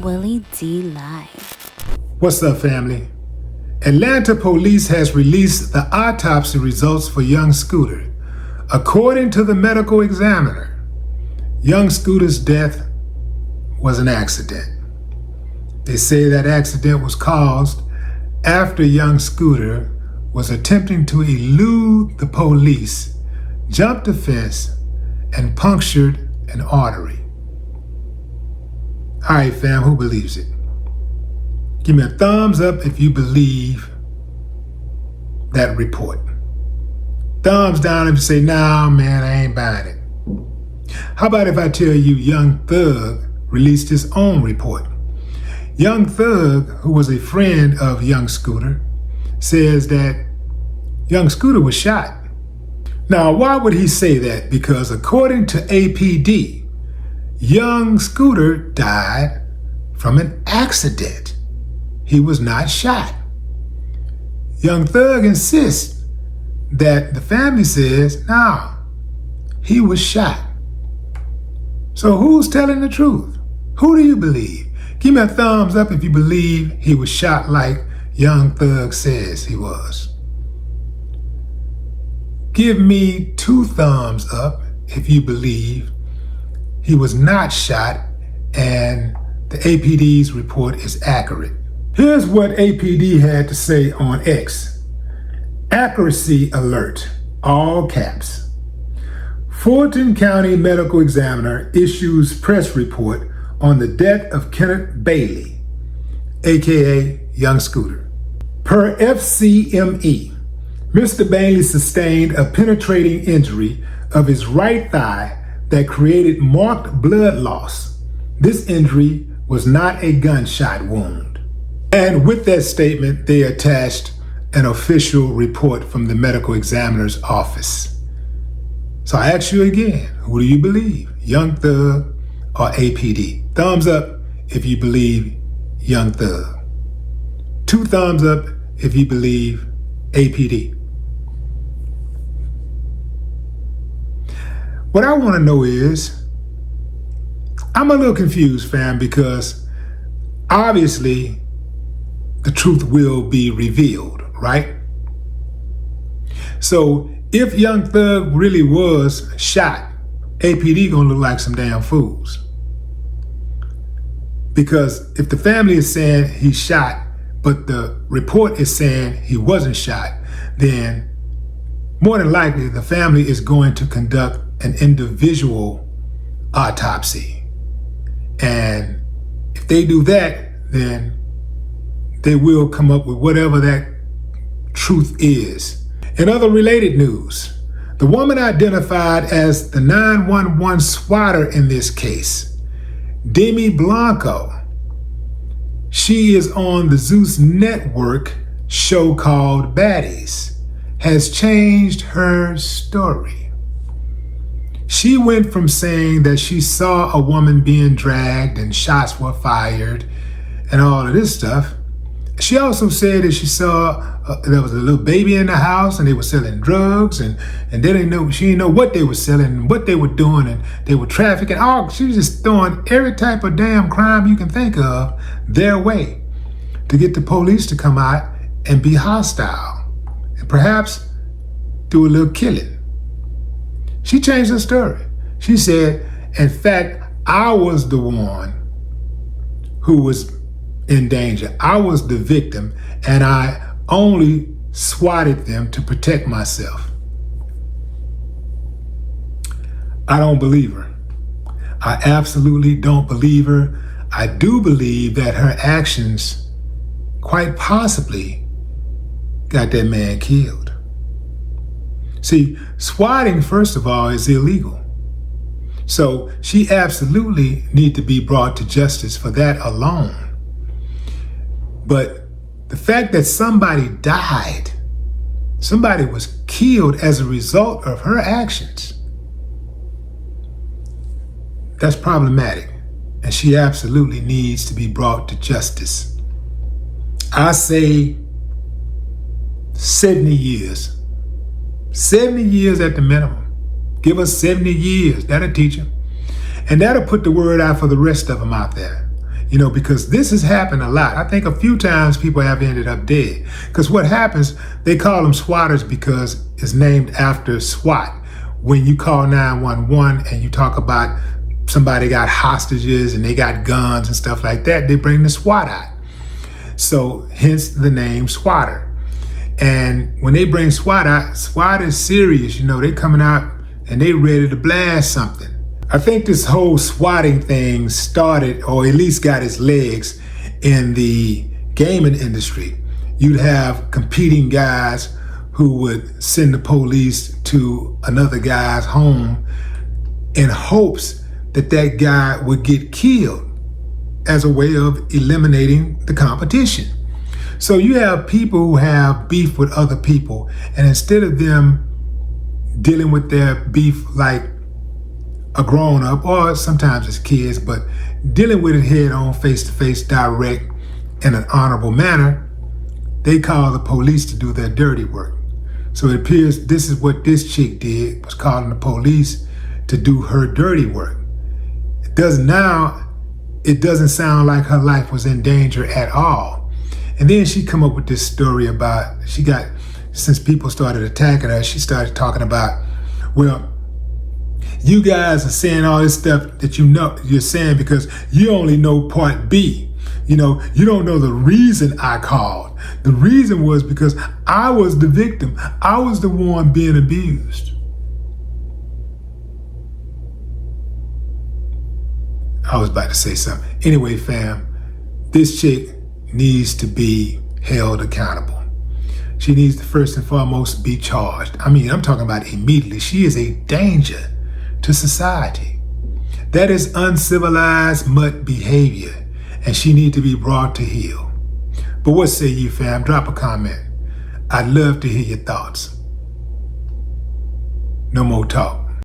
Willie D Live. What's up, family? Atlanta police has released the autopsy results for young Scooter. According to the medical examiner, young Scooter's death was an accident. They say that accident was caused after young Scooter was attempting to elude the police, jumped a fence, and punctured an artery. All right, fam, who believes it? Give me a thumbs up if you believe that report. Thumbs down if you say, nah, man, I ain't buying it. How about if I tell you Young Thug released his own report? Young Thug, who was a friend of young Scooter, says that young Scooter was shot. Now, why would he say that? Because according to APD, young Scooter died from an accident. He was not shot. Young Thug insists that the family says, no, he was shot. So who's telling the truth? Who do you believe? Give me a thumbs up if you believe he was shot like Young Thug says he was. Give me 2 thumbs up if you believe he was not shot and the APD's report is accurate. Here's what APD had to say on X. Accuracy alert, all caps. Fulton County Medical Examiner issues press report on the death of Kenneth Bailey, aka Young Scooter. Per FCME, Mr. Bailey sustained a penetrating injury of his right thigh that created marked blood loss. This injury was not a gunshot wound. And with that statement, they attached an official report from the medical examiner's office. So I ask you again, who do you believe? Young Thug or APD? Thumbs up if you believe Young Thug. 2 thumbs up if you believe APD. What I want to know is, I'm a little confused, fam, because obviously the truth will be revealed, right? So if Young Thug really was shot, APD gonna look like some damn fools. Because if the family is saying he's shot, but the report is saying he wasn't shot, then more than likely the family is going to conduct an individual autopsy. And if they do that, then they will come up with whatever that truth is. In other related news, the woman identified as the 911 swatter in this case, Demi Blanco, she is on the Zeus Network show called Baddies, has changed her story. She went from saying that she saw a woman being dragged and shots were fired and all of this stuff. She also said that she saw there was a little baby in the house and they were selling drugs and they didn't know, she didn't know what they were selling and what they were doing, and they were trafficking. She was just throwing every type of damn crime you can think of their way to get the police to come out and be hostile and perhaps do a little killing. She changed her story. She said, in fact, I was the one who was in danger. I was the victim, and I only swatted them to protect myself. I don't believe her. I absolutely don't believe her. I do believe that her actions quite possibly got that man killed. See, swatting, first of all, is illegal. So she absolutely needs to be brought to justice for that alone. But the fact that somebody died, somebody was killed as a result of her actions, that's problematic. And she absolutely needs to be brought to justice. I say 70 years. 70 years at the minimum. Give us 70 years. That'll teach them. And that'll put the word out for the rest of them out there. because this has happened a lot. I think a few times people have ended up dead. Because what happens, they call them swatters because it's named after SWAT. When you call 911 and you talk about somebody got hostages and they got guns and stuff like that, they bring the SWAT out. So hence the name swatter. And when they bring SWAT out, SWAT is serious. They coming out and they ready to blast something. I think this whole swatting thing started, or at least got its legs, in the gaming industry. You'd have competing guys who would send the police to another guy's home in hopes that that guy would get killed as a way of eliminating the competition. So you have people who have beef with other people, and instead of them dealing with their beef like a grown-up, or sometimes it's kids, but dealing with it head-on, face-to-face, direct, in an honorable manner, they call the police to do their dirty work. So it appears this is what this chick did, was calling the police to do her dirty work. It doesn't sound like her life was in danger at all. And then she come up with this story about, since people started attacking her, she started talking about, well, you guys are saying all this stuff that you're saying because you only know part B. You don't know the reason I called. The reason was because I was the victim. I was the one being abused. I was about to say something. Anyway, fam, this chick needs to be held accountable. She needs to first and foremost be charged. I'm talking about immediately. She is a danger to society. That is uncivilized mutt behavior, and she needs to be brought to heel. But what say you, fam? Drop a comment. I'd love to hear your thoughts. No more talk.